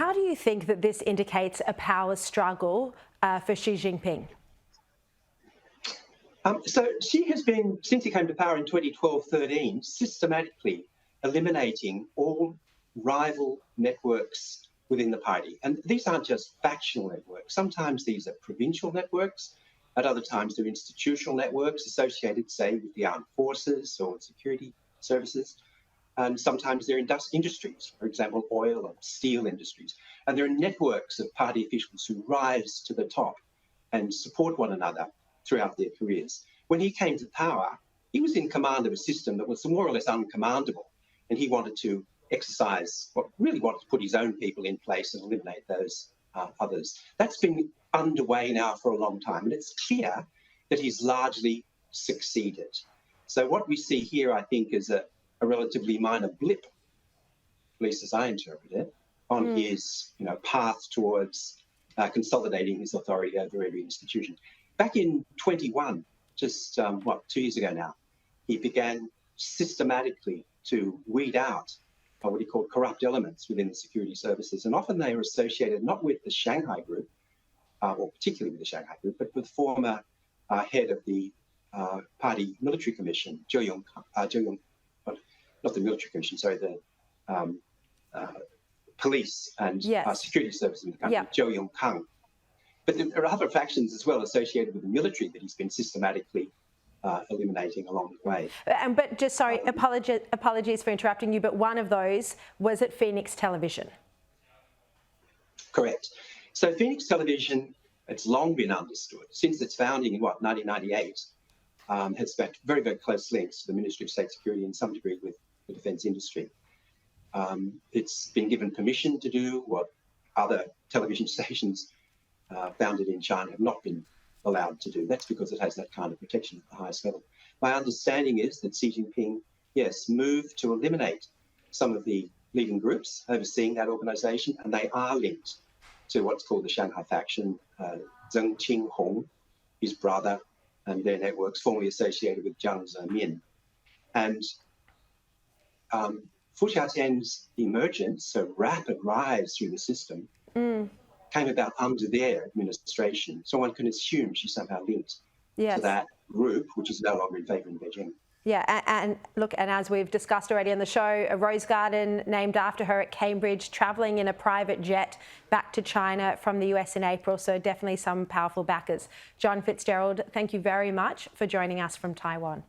How do you think that this indicates a power struggle for Xi Jinping? So Xi has been, since he came to power in 2012-13, systematically eliminating all rival networks within the party. And these aren't just factional networks. Sometimes these are provincial networks. At other times, they're institutional networks associated, say, with the armed forces or security services. And sometimes they're industries, for example, oil and steel industries. And there are networks of party officials who rise to the top and support one another throughout their careers. When he came to power, he was in command of a system that was more or less uncommandable. And he wanted to really wanted to put his own people in place and eliminate those others. That's been underway now for a long time. And it's clear that he's largely succeeded. So what we see here, I think, is a relatively minor blip, at least as I interpret it, on his path towards consolidating his authority over every institution. Back in 21, just 2 years ago now, he began systematically to weed out what he called corrupt elements within the security services. And often they are associated not with the Shanghai Group, or particularly with the Shanghai Group, but with former head of the party military commission, not the military commission, sorry, the police and security services in the country, Zhou Yongkang. But there are other factions as well associated with the military that he's been systematically eliminating along the way. But just, sorry, apologies for interrupting you, but one of those was at Phoenix Television. Correct. So Phoenix Television, it's long been understood, since its founding in 1998, has got very, very close links to the Ministry of State Security and some degree with the defence industry. It's been given permission to do what other television stations founded in China have not been allowed to do. That's because it has that kind of protection at the highest level. My understanding is that Xi Jinping, moved to eliminate some of the leading groups overseeing that organisation, and they are linked to what's called the Shanghai faction, Zheng Qinghong, his brother, and their networks formerly associated with Jiang Zemin. And Fu Xiaotian's emergence, so rapid rise through the system, came about under their administration. So one can assume she's somehow linked to that group, which is no longer in favour in Beijing. Yeah, and look, and as we've discussed already on the show, a rose garden named after her at Cambridge, travelling in a private jet back to China from the US in April, so definitely some powerful backers. John Fitzgerald, thank you very much for joining us from Taiwan.